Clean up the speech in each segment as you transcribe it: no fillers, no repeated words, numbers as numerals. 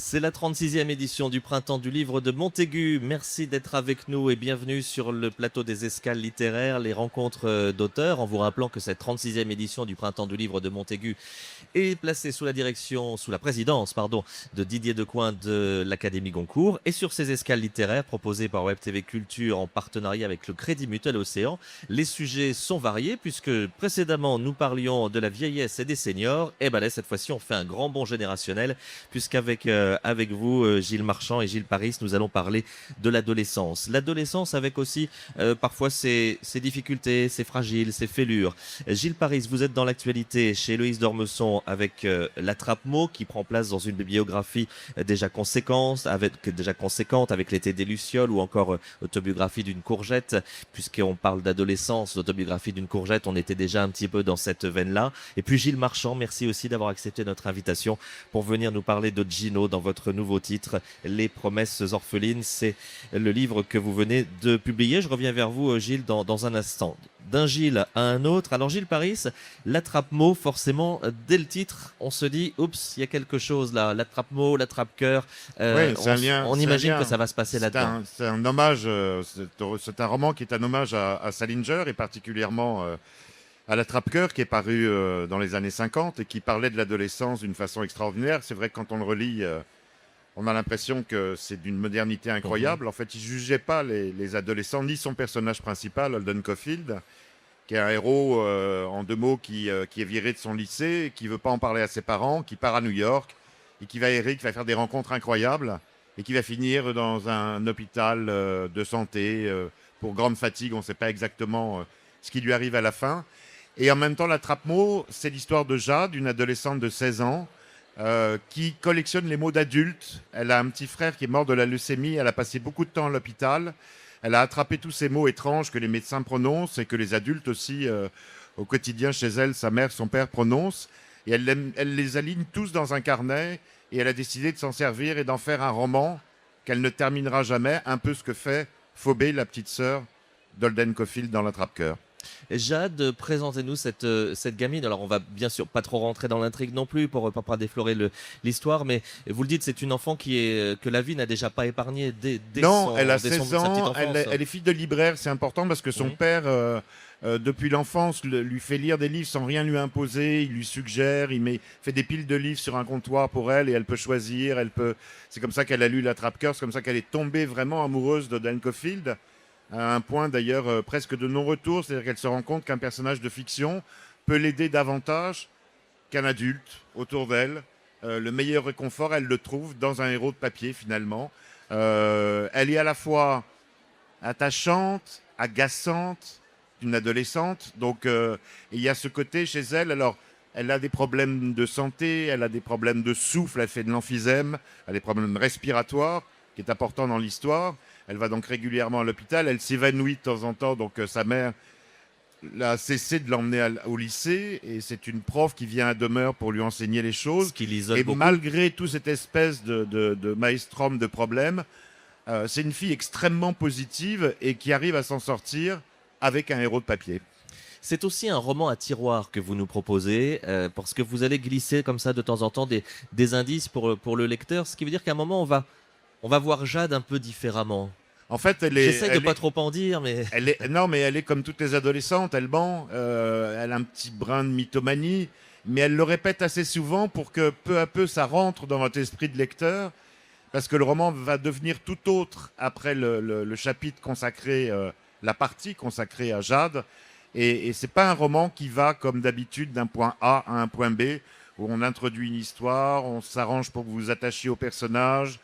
C'est la 36e édition du Printemps du Livre de Montaigu. Merci d'être avec nous et bienvenue sur le plateau des Escales littéraires, les rencontres d'auteurs. En vous rappelant que cette 36e édition du Printemps du Livre de Montaigu est placée sous la présidence, de Didier Decoing de l'Académie Goncourt. Et sur ces escales littéraires proposées par Web TV Culture en partenariat avec le Crédit Mutuel Océan, les sujets sont variés puisque précédemment nous parlions de la vieillesse et des seniors. Et ben là, cette fois-ci, on fait un grand bond générationnel puisqu'avec avec vous, Gilles Marchand et Gilles Paris, nous allons parler de l'adolescence. L'adolescence avec aussi parfois ses difficultés, ses fragiles, ses fêlures. Gilles Paris, vous êtes dans l'actualité chez Héloïse d'Ormesson avec l'attrape-mot qui prend place dans une bibliographie déjà conséquente, avec l'été des Lucioles ou encore autobiographie d'une courgette, puisqu'on parle d'adolescence, l'autobiographie d'une courgette, on était déjà un petit peu dans cette veine-là. Et puis Gilles Marchand, merci aussi d'avoir accepté notre invitation pour venir nous parler de Gino dans votre nouveau titre, Les promesses orphelines. C'est le livre que vous venez de publier. Je reviens vers vous, Gilles, dans un instant. D'un Gilles à un autre. Alors Gilles Paris, l'attrape-mot, forcément, dès le titre, on se dit, oups, il y a quelque chose là, l'attrape-mot, l'attrape-cœur. Oui, c'est un lien. On imagine que ça va se passer là-dedans. C'est un hommage, c'est un roman qui est un hommage à Salinger et particulièrement à l'attrape-cœur qui est paru dans les années 50 et qui parlait de l'adolescence d'une façon extraordinaire. C'est vrai que quand on le relit, on a l'impression que c'est d'une modernité incroyable. En fait, il ne jugeait pas les adolescents, ni son personnage principal, Holden Caulfield, qui est un héros, en deux mots, qui est viré de son lycée, qui ne veut pas en parler à ses parents, qui part à New York, et qui va errer, qui va faire des rencontres incroyables, et qui va finir dans un hôpital de santé pour grande fatigue. On ne sait pas exactement ce qui lui arrive à la fin. Et en même temps, l'attrape-mot, c'est l'histoire de Jade, une adolescente de 16 ans, qui collectionne les mots d'adultes. Elle a un petit frère qui est mort de la leucémie. Elle a passé beaucoup de temps à l'hôpital. Elle a attrapé tous ces mots étranges que les médecins prononcent et que les adultes aussi, au quotidien chez elle, sa mère, son père prononcent. Et elle les aligne tous dans un carnet. Et elle a décidé de s'en servir et d'en faire un roman qu'elle ne terminera jamais. Un peu ce que fait Phobé, la petite sœur d'Holden Caulfield dans l'attrape-cœur. Jade, présentez-nous cette gamine. Alors, on va bien sûr pas trop rentrer dans l'intrigue non plus pour pas déflorer l'histoire, mais vous le dites, c'est une enfant que la vie n'a déjà pas épargnée dès non, son, elle a dès 16 sa petite ans, enfance. elle est fille de libraire, c'est important parce que son père, depuis l'enfance, lui fait lire des livres sans rien lui imposer, il lui suggère, fait des piles de livres sur un comptoir pour elle et elle peut choisir, c'est comme ça qu'elle a lu l'attrape-cœur, c'est comme ça qu'elle est tombée vraiment amoureuse de Dan Caulfield, à un point d'ailleurs presque de non-retour, c'est-à-dire qu'elle se rend compte qu'un personnage de fiction peut l'aider davantage qu'un adulte autour d'elle. Le meilleur réconfort, elle le trouve dans un héros de papier finalement. Elle est à la fois attachante, agaçante, une adolescente, donc il y a ce côté chez elle. Alors, elle a des problèmes de santé, elle a des problèmes de souffle, elle fait de l'emphysème, elle a des problèmes respiratoires, qui est important dans l'histoire. Elle va donc régulièrement à l'hôpital, elle s'évanouit de temps en temps, donc sa mère a cessé de l'emmener au lycée, et c'est une prof qui vient à demeure pour lui enseigner les choses. Ce qui l'isole et beaucoup. Malgré toute cette espèce de maelstrom de problèmes, c'est une fille extrêmement positive et qui arrive à s'en sortir avec un héros de papier. C'est aussi un roman à tiroir que vous nous proposez, parce que vous allez glisser comme ça de temps en temps des indices pour le lecteur, ce qui veut dire qu'à un moment, on va voir Jade un peu différemment. En fait, j'essaie de pas trop en dire, mais non, mais elle est comme toutes les adolescentes. Elle ment. Elle a un petit brin de mythomanie, mais elle le répète assez souvent pour que peu à peu ça rentre dans votre esprit de lecteur, parce que le roman va devenir tout autre après le chapitre consacré, la partie consacrée à Jade. Et c'est pas un roman qui va comme d'habitude d'un point A à un point B, où on introduit une histoire, on s'arrange pour que vous vous attachiez aux personnages,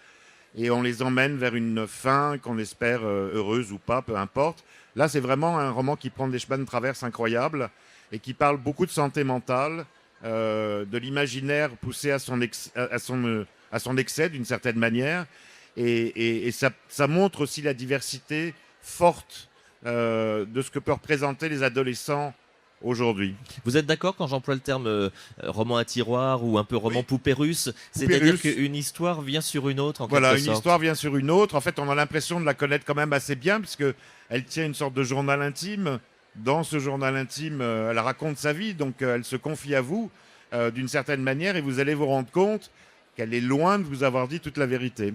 et on les emmène vers une fin qu'on espère heureuse ou pas, peu importe. Là, c'est vraiment un roman qui prend des chemins de traverse incroyables et qui parle beaucoup de santé mentale, de l'imaginaire poussé à son excès d'une certaine manière. Et ça montre aussi la diversité forte de ce que peuvent représenter les adolescents aujourd'hui. Vous êtes d'accord quand j'emploie le terme roman à tiroir ou un peu roman poupée russe, Poupée c'est-à-dire russe. Qu'une histoire vient sur une autre en Voilà, quelque une sorte. histoire vient sur une autre. En fait, on a l'impression de la connaître quand même assez bien, puisque elle tient une sorte de journal intime. Dans ce journal intime, elle raconte sa vie, donc elle se confie à vous d'une certaine manière, et vous allez vous rendre compte qu'elle est loin de vous avoir dit toute la vérité.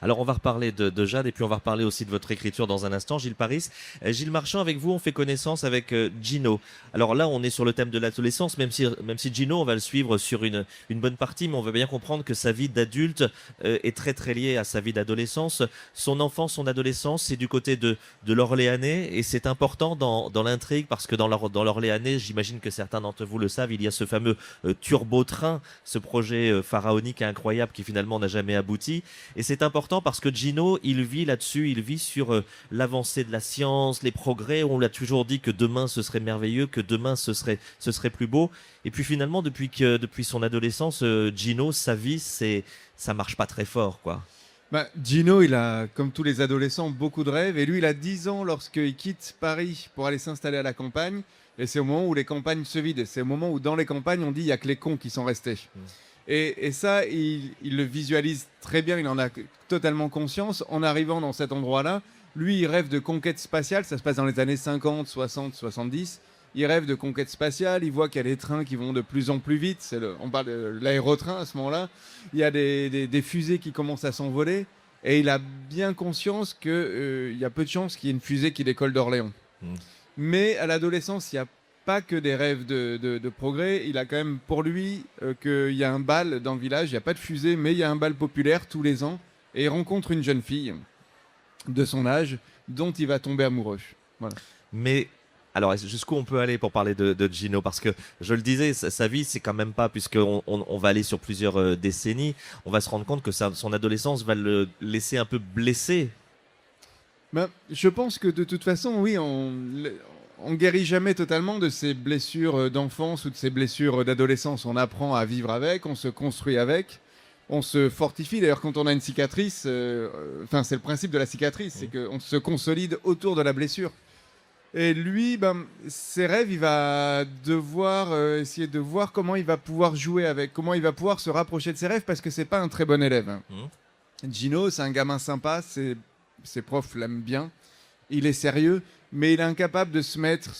Alors on va reparler de Jade et puis on va reparler aussi de votre écriture dans un instant, Gilles Paris. Gilles Marchand, avec vous, on fait connaissance avec Gino. Alors là, on est sur le thème de l'adolescence, même si Gino, on va le suivre sur une bonne partie, mais on veut bien comprendre que sa vie d'adulte est très très liée à sa vie d'adolescence. Son enfance, son adolescence, c'est du côté de l'Orléanais et c'est important dans l'intrigue parce que dans l'Orléanais, j'imagine que certains d'entre vous le savent, il y a ce fameux turbo-train, ce projet pharaonique et incroyable qui finalement n'a jamais abouti. Et c'est important parce que Gino, il vit là-dessus, il vit sur l'avancée de la science, les progrès. On l'a toujours dit que demain ce serait merveilleux, que demain ce serait plus beau. Et puis finalement, depuis son adolescence, Gino, sa vie, ça marche pas très fort, quoi. Gino, il a, comme tous les adolescents, beaucoup de rêves. Et lui, il a 10 ans lorsqu'il quitte Paris pour aller s'installer à la campagne. Et c'est au moment où les campagnes se vident. C'est au moment où dans les campagnes, on dit il n'y a que les cons qui sont restés. Et ça, il le visualise très bien, il en a totalement conscience. En arrivant dans cet endroit-là, lui, il rêve de conquête spatiale. Ça se passe dans les années 50, 60, 70. Il rêve de conquête spatiale. Il voit qu'il y a des trains qui vont de plus en plus vite. On parle de l'aérotrain à ce moment-là. Il y a des fusées qui commencent à s'envoler. Et il a bien conscience qu'il y a peu de chances qu'il y ait une fusée qui décolle d'Orléans. Mais à l'adolescence, il n'y a pas que des rêves de progrès. Il a quand même pour lui qu'il y a un bal dans le village. Il n'y a pas de fusée, mais il y a un bal populaire tous les ans. Et il rencontre une jeune fille de son âge dont il va tomber amoureux. Voilà. Mais alors, jusqu'où on peut aller pour parler de Gino? Parce que, je le disais, sa vie, c'est quand même pas, puisqu'on va aller sur plusieurs décennies, on va se rendre compte que son adolescence va le laisser un peu blessé. Je pense que de toute façon, oui, on guérit jamais totalement de ses blessures d'enfance ou de ses blessures d'adolescence. On apprend à vivre avec, on se construit avec, on se fortifie. D'ailleurs, quand on a une cicatrice, c'est le principe de la cicatrice, c'est qu'on se consolide autour de la blessure. Et lui, ses rêves, il va devoir essayer de voir comment il va pouvoir jouer avec, comment il va pouvoir se rapprocher de ses rêves, parce que c'est pas un très bon élève. Gino, c'est un gamin sympa, ses profs l'aiment bien, il est sérieux, mais il est incapable de se mettre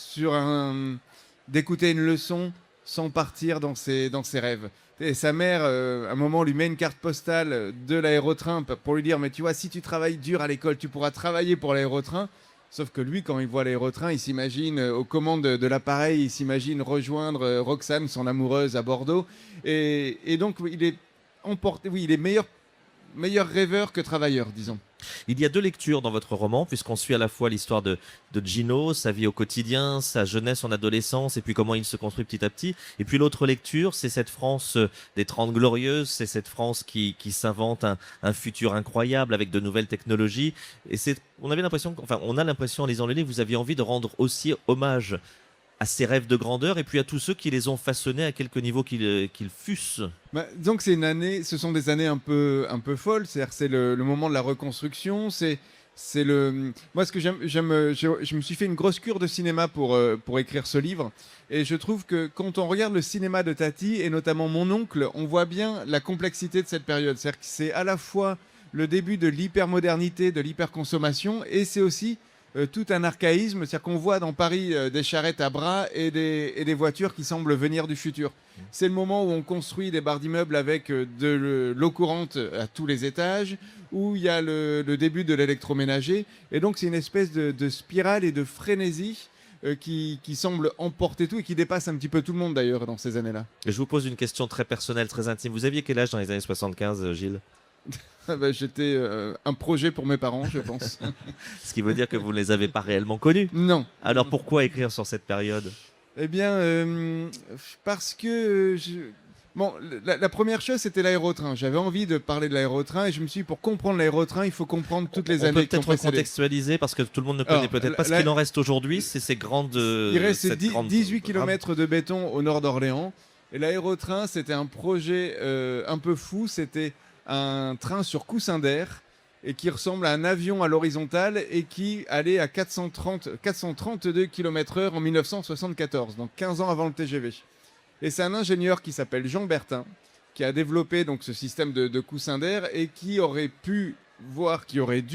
d'écouter une leçon sans partir dans ses rêves. Et sa mère, à un moment, lui met une carte postale de l'aérotrain pour lui dire « Mais tu vois, si tu travailles dur à l'école, tu pourras travailler pour l'aérotrain. » Sauf que lui, quand il voit l'aérotrain, il s'imagine aux commandes de l'appareil, il s'imagine rejoindre Roxane, son amoureuse, à Bordeaux. Et donc, il est emporté, oui, il est meilleur rêveur que travailleur, disons. Il y a deux lectures dans votre roman, puisqu'on suit à la fois l'histoire de Gino, sa vie au quotidien, sa jeunesse, son adolescence, et puis comment il se construit petit à petit. Et puis l'autre lecture, c'est cette France des 30 glorieuses, c'est cette France qui s'invente un futur incroyable avec de nouvelles technologies. Et on a l'impression en lisant le livre, vous aviez envie de rendre aussi hommage à ses rêves de grandeur et puis à tous ceux qui les ont façonnés à quelque niveau qu'ils fussent. Donc ce sont des années un peu folles. C'est le moment de la reconstruction. Moi, ce que j'aime, je me suis fait une grosse cure de cinéma pour écrire ce livre. Et je trouve que quand on regarde le cinéma de Tati, et notamment Mon oncle, on voit bien la complexité de cette période. C'est-à-dire que c'est à la fois le début de l'hypermodernité, de l'hyperconsommation, et c'est aussi tout un archaïsme, c'est-à-dire qu'on voit dans Paris des charrettes à bras et des voitures qui semblent venir du futur. C'est le moment où on construit des barres d'immeubles avec de l'eau courante à tous les étages, où il y a le début de l'électroménager. Et donc c'est une espèce de spirale et de frénésie qui semble emporter tout et qui dépasse un petit peu tout le monde d'ailleurs dans ces années-là. Et je vous pose une question très personnelle, très intime. Vous aviez quel âge dans les années 75, Gilles ? J'étais un projet pour mes parents, je pense. Ce qui veut dire que vous ne les avez pas réellement connus. Non. Alors pourquoi écrire sur cette période ? Eh bien, parce que... la première chose, c'était l'aérotrain. J'avais envie de parler de l'aérotrain et je me suis dit, pour comprendre l'aérotrain, il faut comprendre toutes les années qui ont peut-être recontextualiser parce que tout le monde ne connaît peut-être pas ce qu'il en reste aujourd'hui. C'est ces grandes... Il reste 18 km de béton au nord d'Orléans. Et l'aérotrain, c'était un projet un peu fou. C'était un train sur coussin d'air et qui ressemble à un avion à l'horizontale et qui allait à 432 km/h en 1974, donc 15 ans avant le TGV. Et c'est un ingénieur qui s'appelle Jean Bertin qui a développé donc ce système de coussin d'air et qui aurait dû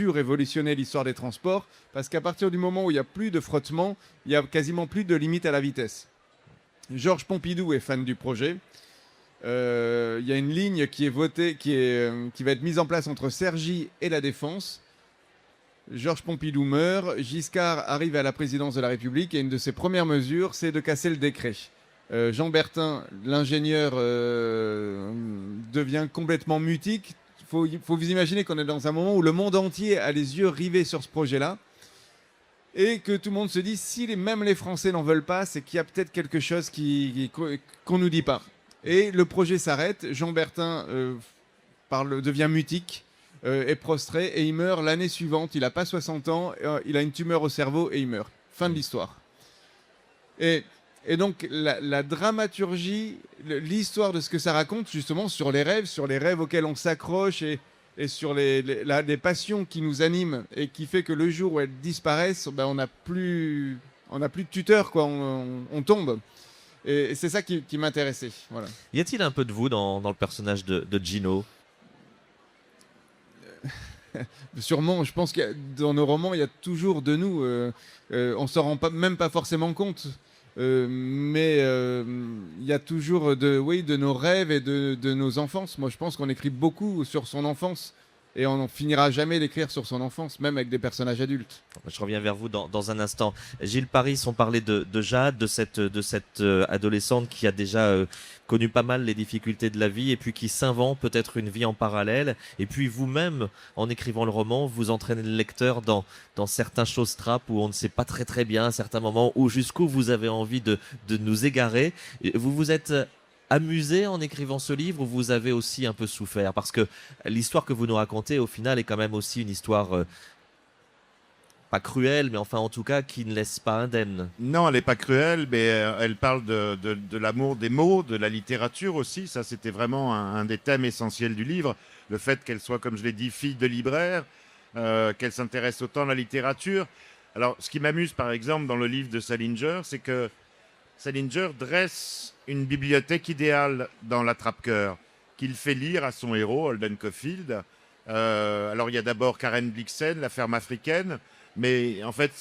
révolutionner l'histoire des transports parce qu'à partir du moment où il n'y a plus de frottement, il n'y a quasiment plus de limite à la vitesse. Georges Pompidou est fan du projet. Il y a une ligne qui est votée, qui va être mise en place entre Cergy et la Défense. Georges Pompidou meurt, Giscard arrive à la présidence de la République et une de ses premières mesures, c'est de casser le décret. Jean Bertin, l'ingénieur, devient complètement mutique. Il faut vous imaginer qu'on est dans un moment où le monde entier a les yeux rivés sur ce projet-là et que tout le monde se dit, si même les Français n'en veulent pas, c'est qu'il y a peut-être quelque chose qu'on ne nous dit pas. Et le projet s'arrête, Jean Bertin devient mutique, est prostré et il meurt l'année suivante. Il n'a pas 60 ans, il a une tumeur au cerveau et il meurt. Fin de l'histoire. Et donc la dramaturgie, l'histoire de ce que ça raconte justement sur les rêves auxquels on s'accroche et sur les passions qui nous animent et qui fait que le jour où elles disparaissent, ben, on n'a plus de tuteur, quoi. On tombe. Et c'est ça qui m'intéressait. Voilà. Y a-t-il un peu de vous dans le personnage de Gino ? Sûrement, je pense que dans nos romans, il y a toujours de nous. On s'en rend même pas forcément compte. Mais il y a toujours de nos rêves et de nos enfances. Moi, je pense qu'on écrit beaucoup sur son enfance. Et on n'en finira jamais d'écrire sur son enfance, même avec des personnages adultes. Je reviens vers vous dans un instant. Gilles Paris, on parlait de Jade, de cette adolescente qui a déjà connu pas mal les difficultés de la vie et puis qui s'invente peut-être une vie en parallèle. Et puis vous-même, en écrivant le roman, vous entraînez le lecteur dans certains choses trappes où on ne sait pas très très bien à certains moments, où jusqu'où vous avez envie de nous égarer. Vous vous êtes amusé en écrivant ce livre ou vous avez aussi un peu souffert? Parce que l'histoire que vous nous racontez, au final, est quand même aussi une histoire pas cruelle, mais enfin en tout cas qui ne laisse pas indemne. Non, elle n'est pas cruelle, mais elle parle de l'amour des mots, de la littérature aussi. Ça, c'était vraiment un des thèmes essentiels du livre. Le fait qu'elle soit, comme je l'ai dit, fille de libraire, qu'elle s'intéresse autant à la littérature. Alors, ce qui m'amuse, par exemple, dans le livre de Salinger, c'est que Salinger dresse une bibliothèque idéale dans l'attrape-cœur qu'il fait lire à son héros, Holden Caulfield. Alors, il y a d'abord Karen Blixen, la ferme africaine, mais en fait,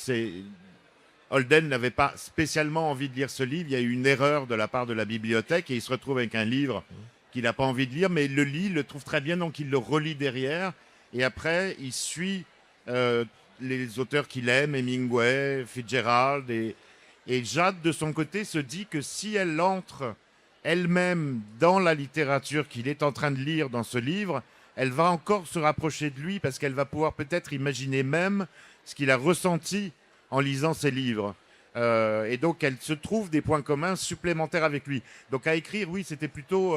Holden n'avait pas spécialement envie de lire ce livre. Il y a eu une erreur de la part de la bibliothèque et il se retrouve avec un livre qu'il n'a pas envie de lire, mais il le lit, il le trouve très bien, donc il le relit derrière. Et après, il suit les auteurs qu'il aime, Hemingway, Fitzgerald, et Jade, de son côté, se dit que si elle entre elle-même dans la littérature qu'il est en train de lire dans ce livre, elle va encore se rapprocher de lui parce qu'elle va pouvoir peut-être imaginer même ce qu'il a ressenti en lisant ses livres. Et donc, elle se trouve des points communs supplémentaires avec lui. Donc, à écrire, oui, c'était plutôt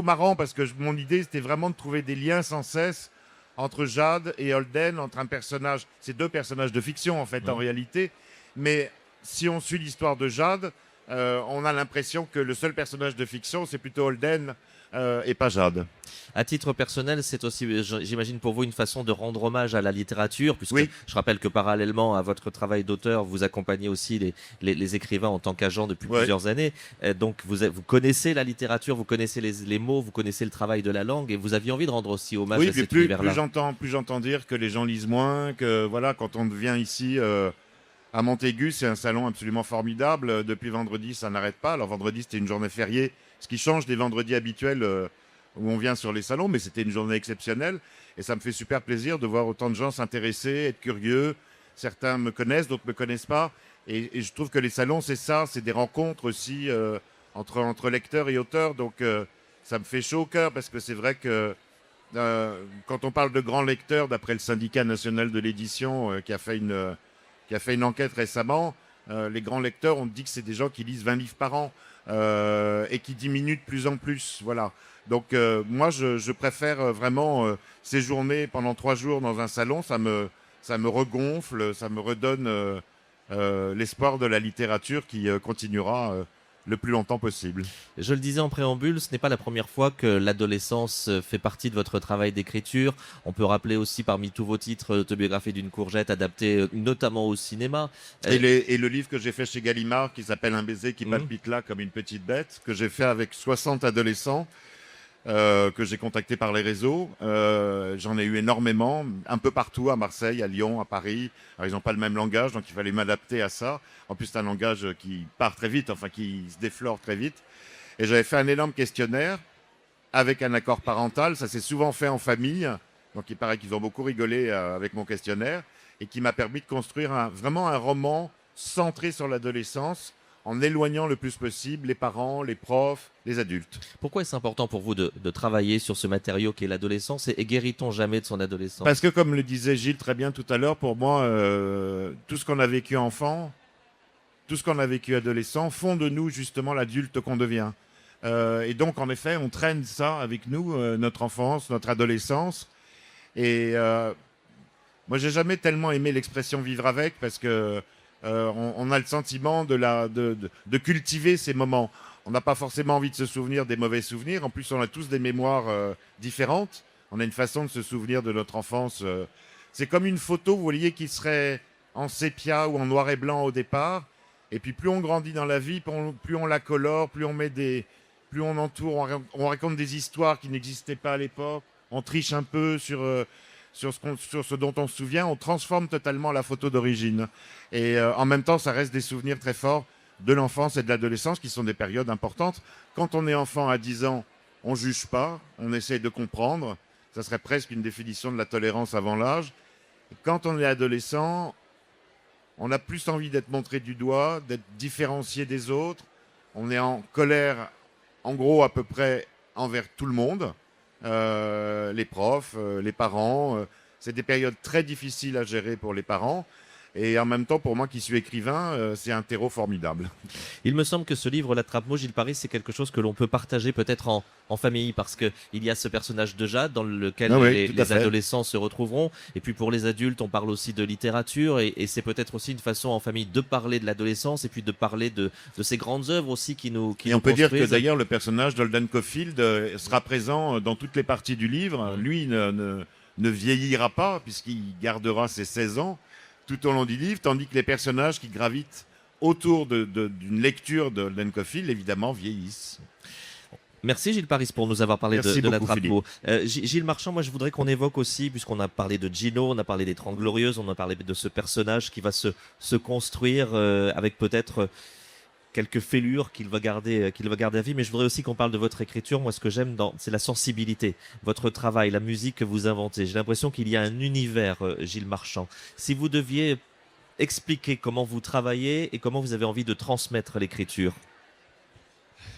marrant parce que mon idée, c'était vraiment de trouver des liens sans cesse entre Jade et Holden, entre ces deux personnages de fiction, en fait, en réalité. Mais si on suit l'histoire de Jade, on a l'impression que le seul personnage de fiction, c'est plutôt Holden et pas Jade. À titre personnel, c'est aussi, j'imagine pour vous, une façon de rendre hommage à la littérature, puisque oui. Je rappelle que parallèlement à votre travail d'auteur, vous accompagnez aussi les écrivains en tant qu'agent depuis plusieurs années. Donc vous connaissez la littérature, vous connaissez les mots, vous connaissez le travail de la langue, et vous aviez envie de rendre aussi hommage à cet univers-là. Plus j'entends dire que les gens lisent moins, que voilà, quand on vient ici à Montaigu, c'est un salon absolument formidable. Depuis vendredi, ça n'arrête pas. Alors vendredi, c'était une journée fériée, ce qui change des vendredis habituels où on vient sur les salons, mais c'était une journée exceptionnelle. Et ça me fait super plaisir de voir autant de gens s'intéresser, être curieux. Certains me connaissent, d'autres ne me connaissent pas. Et je trouve que les salons, c'est ça, c'est des rencontres aussi entre lecteurs et auteurs. Donc ça me fait chaud au cœur parce que c'est vrai que quand on parle de grands lecteurs, d'après le syndicat national de l'édition qui a fait une enquête récemment, les grands lecteurs, on dit que c'est des gens qui lisent 20 livres par an et qui diminuent de plus en plus. Voilà. Donc moi, je préfère vraiment séjourner pendant 3 jours dans un salon. Ça me regonfle, ça me redonne l'espoir de la littérature qui continuera le plus longtemps possible. Je le disais en préambule, ce n'est pas la première fois que l'adolescence fait partie de votre travail d'écriture. On peut rappeler aussi parmi tous vos titres Autobiographie d'une courgette, adapté notamment au cinéma. Et le livre que j'ai fait chez Gallimard, qui s'appelle Un baiser qui palpite là comme une petite bête, que j'ai fait avec 60 adolescents, que j'ai contactés par les réseaux. J'en ai eu énormément, un peu partout, à Marseille, à Lyon, à Paris. Alors, ils n'ont pas le même langage, donc il fallait m'adapter à ça. En plus, c'est un langage qui part très vite, enfin qui se déflore très vite. Et j'avais fait un énorme questionnaire avec un accord parental. Ça s'est souvent fait en famille. Donc il paraît qu'ils ont beaucoup rigolé avec mon questionnaire et qui m'a permis de construire vraiment un roman centré sur l'adolescence en éloignant le plus possible les parents, les profs, les adultes. Pourquoi est-ce important pour vous de travailler sur ce matériau qui est l'adolescence et guérit-on jamais de son adolescence? Parce que comme le disait Gilles très bien tout à l'heure, pour moi, tout ce qu'on a vécu enfant, tout ce qu'on a vécu adolescent font de nous justement l'adulte qu'on devient. Et donc en effet, on traîne ça avec nous, notre enfance, notre adolescence. Et moi, j'ai jamais tellement aimé l'expression vivre avec parce que on a le sentiment de cultiver ces moments. On n'a pas forcément envie de se souvenir des mauvais souvenirs. En plus, on a tous des mémoires différentes. On a une façon de se souvenir de notre enfance. C'est comme une photo, vous voyez, qui serait en sépia ou en noir et blanc au départ. Et puis plus on grandit dans la vie, plus on la colore, plus on entoure, on raconte des histoires qui n'existaient pas à l'époque. On triche un peu sur ce dont on se souvient. On transforme totalement la photo d'origine. Et en même temps, ça reste des souvenirs très forts de l'enfance et de l'adolescence qui sont des périodes importantes. Quand on est enfant à 10 ans, on ne juge pas, on essaye de comprendre. Ça serait presque une définition de la tolérance avant l'âge. Quand on est adolescent, on a plus envie d'être montré du doigt, d'être différencié des autres. On est en colère, en gros, à peu près envers tout le monde. Les profs, les parents. C'est des périodes très difficiles à gérer pour les parents. Et en même temps, pour moi qui suis écrivain, c'est un terreau formidable. Il me semble que ce livre, L'Attrape-mot, Gilles Paris, c'est quelque chose que l'on peut partager peut-être en famille, parce qu'il y a ce personnage de Jade dans lequel les adolescents se retrouveront. Et puis pour les adultes, on parle aussi de littérature, et c'est peut-être aussi une façon en famille de parler de l'adolescence, et puis de parler de ces grandes œuvres aussi qui nous Et on peut dire que d'ailleurs, le personnage d'Holden Caulfield sera présent dans toutes les parties du livre. Lui ne vieillira pas, puisqu'il gardera ses 16 ans tout au long du livre, tandis que les personnages qui gravitent autour d'une lecture de Holden Caulfield, évidemment, vieillissent. Merci Gilles Paris pour nous avoir parlé de l'Attrape-mot. Gilles Marchand, moi je voudrais qu'on évoque aussi, puisqu'on a parlé de Gino, on a parlé des 30 Glorieuses, on a parlé de ce personnage qui va se construire avec peut-être quelques fêlures qu'il va garder à vie, mais je voudrais aussi qu'on parle de votre écriture. Moi, ce que j'aime, c'est la sensibilité, votre travail, la musique que vous inventez. J'ai l'impression qu'il y a un univers, Gilles Marchand. Si vous deviez expliquer comment vous travaillez et comment vous avez envie de transmettre l'écriture.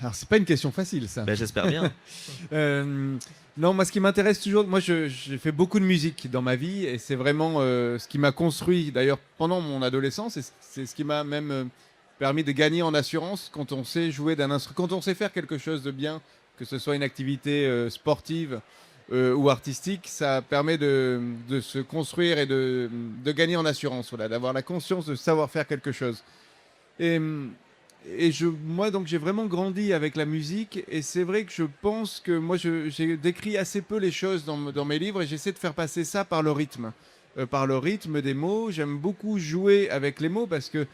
Alors, c'est pas une question facile, ça. Ben, j'espère bien. Non, moi, ce qui m'intéresse toujours, moi, j'ai fait beaucoup de musique dans ma vie, et c'est vraiment ce qui m'a construit, d'ailleurs, pendant mon adolescence, et c'est ce qui m'a même permis de gagner en assurance quand on sait jouer d'un instrument, quand on sait faire quelque chose de bien, que ce soit une activité sportive ou artistique, ça permet de se construire et de gagner en assurance, voilà, d'avoir la conscience de savoir faire quelque chose. Et moi, donc, j'ai vraiment grandi avec la musique, et c'est vrai que je pense que moi, j'ai décrit assez peu les choses dans mes livres, et j'essaie de faire passer ça par le rythme des mots. J'aime beaucoup jouer avec les mots parce que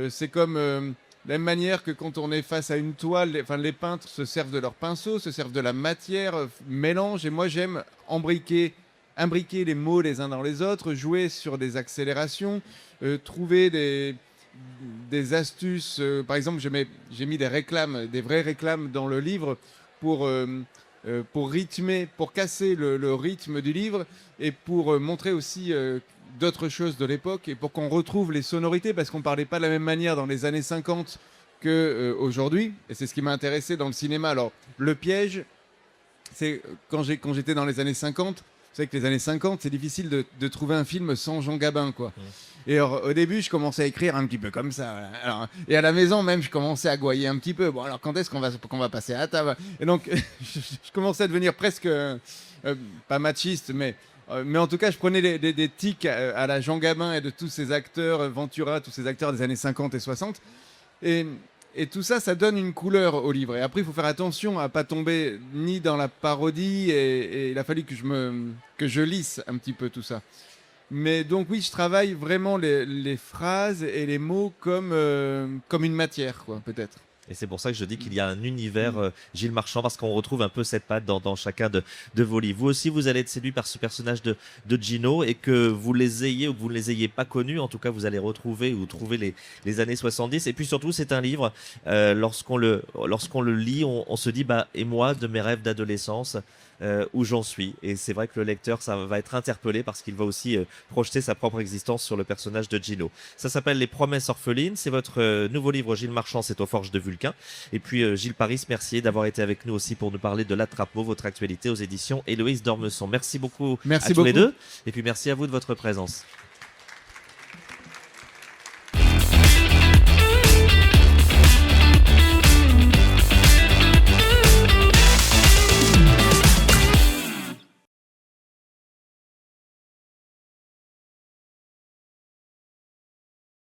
c'est comme de la même manière que quand on est face à une toile, les peintres se servent de leur pinceau, se servent de la matière, mélangent. Et moi, j'aime imbriquer les mots les uns dans les autres, jouer sur des accélérations, trouver des astuces. Par exemple, j'ai mis des vraies réclames dans le livre pour rythmer, pour casser le rythme du livre, et pour montrer aussi d'autres choses de l'époque, et pour qu'on retrouve les sonorités, parce qu'on ne parlait pas de la même manière dans les années 50 qu'aujourd'hui, et c'est ce qui m'a intéressé dans le cinéma. Alors, le piège, c'est quand j'étais dans les années 50, vous savez que les années 50, c'est difficile de trouver un film sans Jean Gabin, quoi. Et alors, au début, je commençais à écrire un petit peu comme ça. Voilà. Alors, et à la maison, même, je commençais à gouailler un petit peu. Bon, alors, quand est-ce qu'on va passer à la table? Et donc, je commençais à devenir presque, pas machiste, mais en tout cas, je prenais des tics à la Jean Gabin et de tous ces acteurs, Ventura, tous ces acteurs des années 50 et 60. Et tout ça, ça donne une couleur au livre. Et après, il faut faire attention à ne pas tomber ni dans la parodie. Et il a fallu que je lisse un petit peu tout ça. Mais donc oui, je travaille vraiment les phrases et les mots comme une matière, quoi, peut-être. Et c'est pour ça que je dis qu'il y a un univers Gilles Marchand, parce qu'on retrouve un peu cette patte dans chacun de vos livres. Vous aussi, vous allez être séduit par ce personnage de Gino, et que vous les ayez ou que vous ne les ayez pas connus, en tout cas, vous allez retrouver ou trouver les années 70. Et puis surtout, c'est un livre, lorsqu'on le lit, on se dit, bah, et moi, de mes rêves d'adolescence, où j'en suis. Et c'est vrai que le lecteur, ça va être interpellé parce qu'il va aussi projeter sa propre existence sur le personnage de Gino. Ça s'appelle Les Promesses orphelines. C'est votre nouveau livre, Gilles Marchand, c'est aux Forges de Vulcain. Et puis Gilles Paris, merci d'avoir été avec nous aussi pour nous parler de l'Attrape-mot, votre actualité aux éditions Héloïse Dormesson. Merci beaucoup à tous les deux. Et puis merci à vous de votre présence.